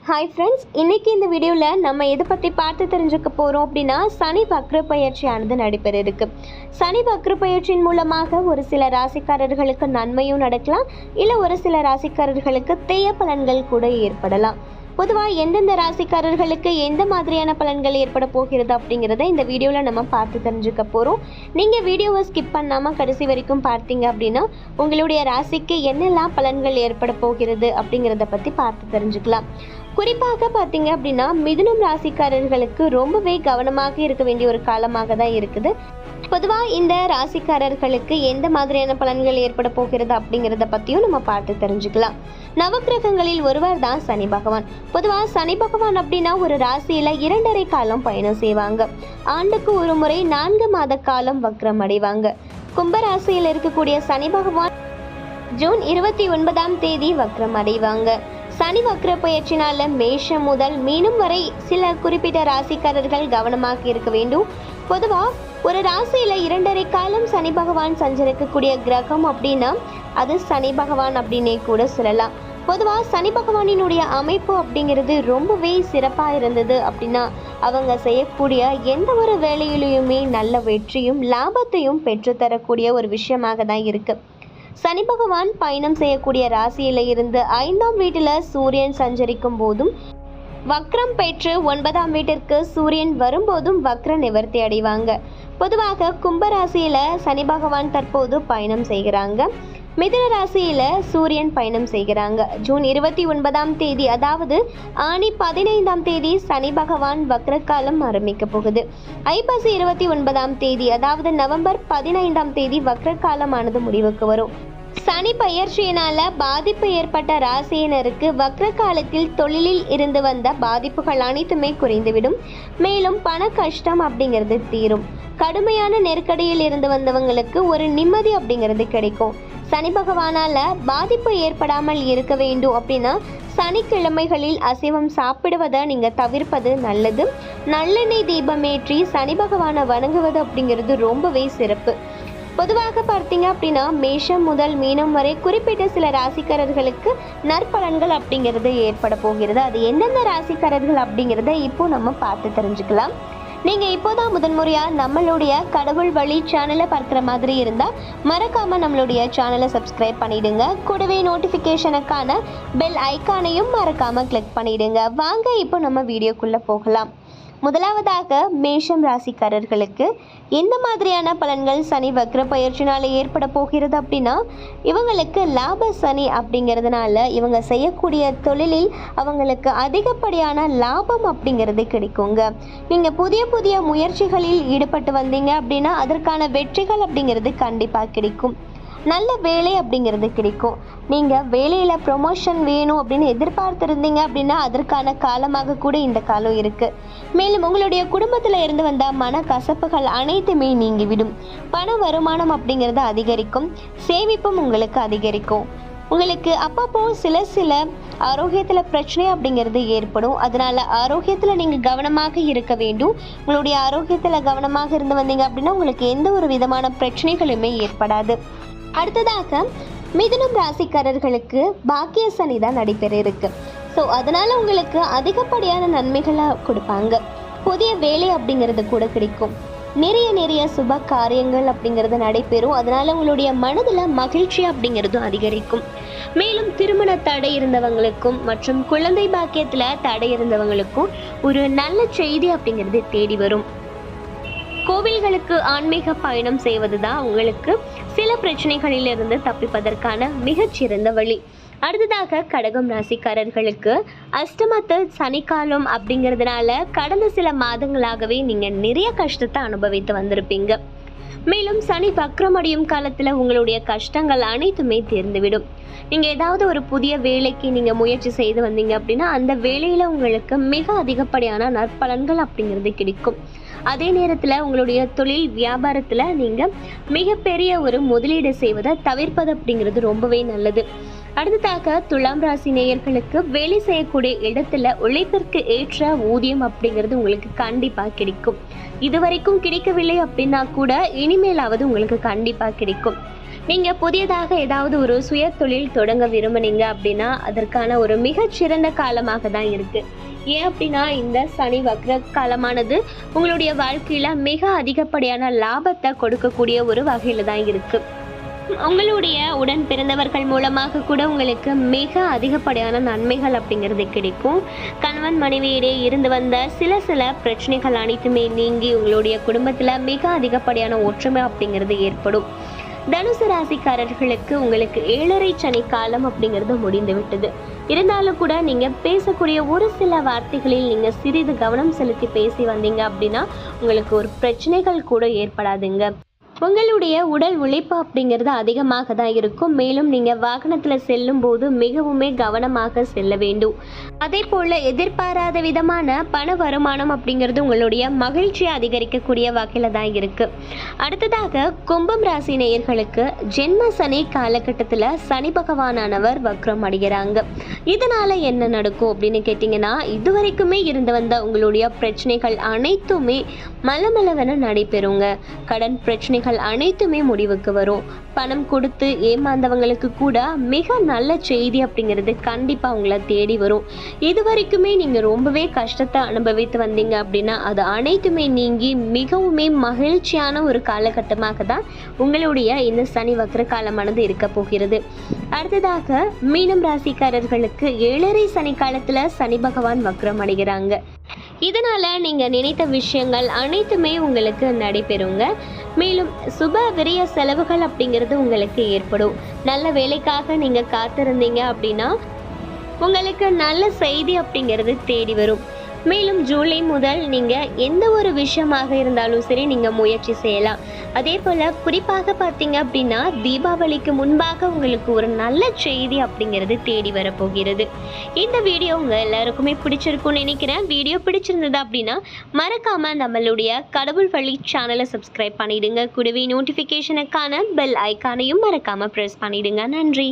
Hi friends, இன்றைக்கி இந்த வீடியோவில் நம்ம எதை பற்றி பார்த்து தெரிஞ்சுக்க போகிறோம் அப்படின்னா, சனி வக்ர பயிற்சியானது நடைபெற இருக்கு. சனி வக்ர பயிற்சியின் மூலமாக ஒரு சில ராசிக்காரர்களுக்கு நன்மையும் நடக்கலாம், இல்லை ஒரு சில ராசிக்காரர்களுக்கு தீய பலன்கள் கூட ஏற்படலாம். பொதுவாக எந்தெந்த ராசிக்காரர்களுக்கு எந்த மாதிரியான பலன்கள் ஏற்பட போகிறது அப்படிங்கிறத இந்த வீடியோவில் நம்ம பார்த்து தெரிஞ்சுக்க போகிறோம். நீங்கள் வீடியோவை ஸ்கிப் பண்ணாமல் கடைசி வரைக்கும் பார்த்தீங்க அப்படின்னா உங்களுடைய ராசிக்கு என்னெல்லாம் பலன்கள் ஏற்பட போகிறது அப்படிங்கிறத பற்றி பார்த்து தெரிஞ்சுக்கலாம். குறிப்பாக பார்த்தீங்க அப்படின்னா மிதுனம் ராசிக்காரர்களுக்கு ரொம்பவே கவனமாக இருக்க வேண்டிய ஒரு காலமாக தான் இருக்குது. பொதுவாக இந்த ராசிக்காரர்களுக்கு எந்த மாதிரியான பலன்கள் ஏற்பட போகிறது அப்படிங்கிறத பற்றியும் நம்ம பார்த்து தெரிஞ்சுக்கலாம். நவக்கிரகங்களில் ஒருவர் தான் சனி பகவான். பொதுவாக சனி பகவான் அப்படின்னா ஒரு ராசியில் 2.5 காலம் பயணம் செய்வாங்க. ஆண்டுக்கு ஒரு முறை 4 மாத காலம் வக்ரம் அடைவாங்க. கும்பராசியில் இருக்கக்கூடிய சனி பகவான் ஜூன் 29ஆம் தேதி வக்ரம் அடைவாங்க. சனி வக்ர பயிற்சினால மேஷம் முதல் மீனம் வரை சில குறிப்பிட்ட ராசிக்காரர்கள் கவனமாக இருக்க வேண்டும். பொதுவாக ஒரு ராசியில 2.5 காலம் சனி பகவான் சஞ்சரிக்கக்கூடிய கிரகம் அப்படின்னா அது சனி பகவான் அப்படின்னே கூட சொல்லலாம். பொதுவாக சனி பகவானினுடைய அமைப்பு அப்படிங்கிறது ரொம்பவே சிறப்பாக இருந்தது அப்படின்னா அவங்க செய்யக்கூடிய எந்த ஒரு வேலையிலையுமே நல்ல வெற்றியும் லாபத்தையும் பெற்றுத்தரக்கூடிய ஒரு விஷயமாக தான் இருக்கு. சனி பகவான் பயணம் செய்யக்கூடிய ராசியில இருந்து 5ஆம் வீட்டில் சூரியன் சஞ்சரிக்கும் போதும் வக்ரம் பெற்று 9ஆம் வீட்டிற்கு சூரியன் வரும்போதும் வக்ர நிவர்த்தி அடைவாங்க. பொதுவாக கும்பராசியில சனி பகவான் தற்போது பயணம் செய்கிறாங்க. மிதுன ராசியில சூரியன் பயணம் செய்கிறாங்க. ஜூன் 29ஆம் தேதி அதாவது ஆனி 15ஆம் தேதி சனி பகவான் வக்ரகாலம் ஆரம்பிக்க போகுது. ஐப்பசி 29ஆம் தேதி அதாவது நவம்பர் 15ஆம் தேதி வக்ரகாலமானது முடிவுக்கு வரும். சனி பயிற்சியினால பாதிப்பு ஏற்பட்ட ராசியினருக்கு வக்ர காலத்தில் தொழிலில் இருந்து வந்த பாதிப்புகள் அனைத்துமே குறைந்துவிடும். மேலும் பண கஷ்டம் அப்படிங்கிறது தீரும். கடுமையான நெருக்கடியில் இருந்து வந்தவங்களுக்கு ஒரு நிம்மதி அப்படிங்கிறது கிடைக்கும். சனி பகவானால பாதிப்பு ஏற்படாமல் இருக்க வேண்டும் அப்படின்னா சனிக்கிழமைகளில் அசைவம் சாப்பிடுவதை நீங்க தவிர்ப்பது நல்லது. நல்லெண்ணெய் தீபமேற்றி சனி பகவானை வணங்குவது அப்படிங்கிறது ரொம்பவே சிறப்பு. பொதுவாக பார்த்தீங்க அப்படின்னா மேஷம் முதல் மீனம் வரை குறிப்பிட்ட சில ராசிக்காரர்களுக்கு நற்பலன்கள் அப்படிங்கிறது ஏற்பட போகிறது. அது எந்தெந்த ராசிக்காரர்கள் அப்படிங்கிறத இப்போ நம்ம பார்த்து தெரிஞ்சுக்கலாம். நீங்கள் இப்போதான் முதன்முறையாக நம்மளுடைய கடவுள் வழி சேனலை பார்க்குற மாதிரி இருந்தால் மறக்காமல் நம்மளுடைய சேனலை சப்ஸ்கிரைப் பண்ணிவிடுங்க. கூடவே நோட்டிஃபிகேஷனுக்கான பெல் ஐக்கானையும் மறக்காமல் கிளிக் பண்ணிவிடுங்க. வாங்க இப்போ நம்ம வீடியோக்குள்ளே போகலாம். முதலாவதாக மேஷம் ராசிக்காரர்களுக்கு எந்த மாதிரியான பலன்கள் சனி வக்ர பயிற்சினால ஏற்பட போகிறது அப்படின்னா இவங்களுக்கு லாப சனி அப்படிங்கிறதுனால இவங்க செய்யக்கூடிய தொழிலில் அவங்களுக்கு அதிகப்படியான லாபம் அப்படிங்கிறது கிடைக்குங்க. நீங்கள் புதிய புதிய முயற்சிகளில் ஈடுபட்டு வந்தீங்க அப்படின்னா அதற்கான வெற்றிகள் அப்படிங்கிறது கண்டிப்பாக கிடைக்கும். நல்ல வேலை அப்படிங்கிறது கிடைக்கும். நீங்கள் வேலையில் ப்ரொமோஷன் வேணும் அப்படின்னு எதிர்பார்த்துருந்தீங்க அப்படின்னா அதற்கான காலமாக கூட இந்த காலம் இருக்குது. மேலும் உங்களுடைய குடும்பத்தில் இருந்து வந்த மன கசப்புகள் அனைத்துமே நீங்கிவிடும். பண வருமானம் அப்படிங்கிறது அதிகரிக்கும். சேமிப்பும் உங்களுக்கு அதிகரிக்கும். உங்களுக்கு அப்பப்போ சில ஆரோக்கியத்தில் பிரச்சனை அப்படிங்கிறது ஏற்படும். அதனால் ஆரோக்கியத்தில் நீங்கள் கவனமாக இருக்க வேண்டும். உங்களுடைய ஆரோக்கியத்தில் கவனமாக இருந்து வந்தீங்க அப்படின்னா உங்களுக்கு எந்த ஒரு விதமான பிரச்சனைகளுமே ஏற்படாது. அடுத்ததாக மிதுனம் ராசிக்காரர்களுக்கு பாக்கிய சனி தான் நடைபெற இருக்கு. ஸோ அதனால் உங்களுக்கு அதிகப்படியான நன்மைகளை கொடுப்பாங்க. புதிய வேலை அப்படிங்கிறது கூட கிடைக்கும். நிறைய சுப காரியங்கள் அப்படிங்கிறது நடைபெறும். அதனால் உங்களுடைய மனதில் மகிழ்ச்சி அப்படிங்கிறதும் அதிகரிக்கும். மேலும் திருமண தடை இருந்தவங்களுக்கும் மற்றும் குழந்தை பாக்கியத்தில் தடை இருந்தவங்களுக்கும் ஒரு நல்ல செய்தி அப்படிங்கிறது தேடி வரும். கோவில்களுக்கு ஆன்மீக பயணம் செய்வது தான் உங்களுக்கு சில பிரச்சனைகளிலிருந்து தப்பிப்பதற்கான மிகச்சிறந்த வழி. அடுத்ததாக கடகம் ராசிக்காரர்களுக்கு அஷ்டமத்து சனிக்காலம் அப்படிங்கிறதுனால கடந்த சில மாதங்களாகவே நீங்கள் நிறைய கஷ்டத்தை அனுபவித்து வந்திருப்பீங்க. மேலும் சனி வக்ரமடையும் காலத்தில் உங்களுடைய கஷ்டங்கள் அனைத்துமே தீர்ந்துவிடும். நீங்கள் ஏதாவது ஒரு புதிய வேலைக்கு நீங்கள் முயற்சி செய்து வந்தீங்க அப்படின்னா அந்த வேலையில் உங்களுக்கு மிக அதிகப்படியான நற்பலன்கள் அப்படிங்கிறது கிடைக்கும். அதே நேரத்தில் உங்களுடைய தொழில் வியாபாரத்தில் நீங்கள் மிகப்பெரிய ஒரு முதலீடு செய்வதை தவிர்ப்பது அப்படிங்கிறது ரொம்பவே நல்லது. அடுத்ததாக துலாம் ராசி நேயர்களுக்கு வேலை செய்யக்கூடிய இடத்துல உழைப்பிற்கு ஏற்ற ஊதியம் அப்படிங்கிறது உங்களுக்கு கண்டிப்பாக கிடைக்கும். இதுவரைக்கும் கிடைக்கவில்லை அப்படின்னா கூட இனிமேலாவது உங்களுக்கு கண்டிப்பாக கிடைக்கும். நீங்கள் புதியதாக ஏதாவது ஒரு சுய தொழில் தொடங்க விரும்புனீங்க அப்படின்னா அதற்கான ஒரு மிகச்சிறந்த காலமாக தான் இருக்குது. ஏன் அப்படின்னா இந்த சனி வக்ர காலமானது உங்களுடைய வாழ்க்கையில் மிக அதிகப்படியான லாபத்தை கொடுக்கக்கூடிய ஒரு வகையில் தான் இருக்குது. உங்களுடைய உடன் பிறந்தவர்கள் மூலமாக கூட உங்களுக்கு மிக அதிகப்படியான நன்மைகள் அப்படிங்கிறது கிடைக்கும். கணவன் மனைவியிடையே இருந்து வந்த சில பிரச்சனைகள் அனைத்துமே நீங்கி உங்களுடைய குடும்பத்தில் மிக அதிகப்படியான ஒற்றுமை அப்படிங்கிறது ஏற்படும். தனுசு ராசிக்காரர்களுக்கு உங்களுக்கு 7.5 சனி காலம் அப்படிங்கிறது முடிந்து விட்டது. இருந்தாலும் கூட நீங்கள் பேசக்கூடிய ஒரு சில வார்த்தைகளில் நீங்கள் சிறிது கவனம் செலுத்தி பேசி வந்தீங்க அப்படின்னா உங்களுக்கு ஒரு பிரச்சனைகள் கூட ஏற்படாதுங்க. உங்களுடைய உடல் உழைப்பு அப்படிங்கிறது அதிகமாக தான் இருக்கும். மேலும் நீங்கள் வாகனத்தில் செல்லும் போது மிகவுமே கவனமாக செல்ல வேண்டும். அதே போல் எதிர்பாராத விதமான பண வருமானம் அப்படிங்கிறது உங்களுடைய மகிழ்ச்சியை அதிகரிக்கக்கூடிய வகையில் தான் இருக்குது. அடுத்ததாக கும்பம் ராசி நேயர்களுக்கு ஜென்ம சனி காலகட்டத்தில் சனி பகவானானவர் வக்ரம் அடைகிறாங்க. இதனால் என்ன நடக்கும் அப்படின்னு கேட்டிங்கன்னா, இதுவரைக்குமே இருந்து வந்த உங்களுடைய பிரச்சனைகள் அனைத்துமே மலமளவென நடைபெறுங்க. கடன் பிரச்சனைகள் அனைத்துமே முடிவுக்கு வரும். பணம் கொடுத்து ஏமாந்தவங்களுக்கு கூட மிக நல்ல செய்தி அப்படிங்கிறது கண்டிப்பாக உங்களை தேடி வரும். இது வரைக்குமே நீங்கள் ரொம்பவே கஷ்டத்தை அனுபவித்து வந்தீங்க அப்படின்னா அது அனைத்துமே நீங்கி மிகவுமே மகிழ்ச்சியான ஒரு காலகட்டமாக தான் உங்களுடைய இந்த சனி வக்ர காலமானது இருக்க போகிறது. அடுத்ததாக மீனம் ராசிக்காரர்களுக்கு 7.5 சனி காலத்தில் சனி பகவான் வக்ரம் அடைகிறாங்க. இதனால் நீங்கள் நினைத்த விஷயங்கள் அனைத்துமே உங்களுக்கு நடைபெறுங்க. மேலும் சுப விரய செலவுகள் அப்படிங்கிறது உங்களுக்கு ஏற்படும். நல்ல வேலைக்காக நீங்கள் காத்திருந்தீங்க அப்படின்னா உங்களுக்கு நல்ல செய்தி அப்படிங்கிறது தேடி வரும். மேலும் ஜூலை முதல் நீங்கள் எந்த ஒரு விஷயமாக இருந்தாலும் சரி நீங்கள் முயற்சி செய்யலாம். அதே போல் குறிப்பாக பார்த்தீங்க அப்படின்னா தீபாவளிக்கு முன்பாக உங்களுக்கு ஒரு நல்ல செய்தி அப்படிங்கிறது தேடி வரப்போகிறது. இந்த வீடியோ உங்கள் எல்லாருக்குமே பிடிச்சிருக்கும்னு நினைக்கிறேன். வீடியோ பிடிச்சிருந்தது அப்படின்னா மறக்காமல் நம்மளுடைய கடவுள் வழி சேனலை சப்ஸ்கிரைப் பண்ணிவிடுங்க. கூடவே நோட்டிஃபிகேஷனுக்கான பெல் ஐக்கானையும் மறக்காமல் ப்ரெஸ் பண்ணிவிடுங்க. நன்றி.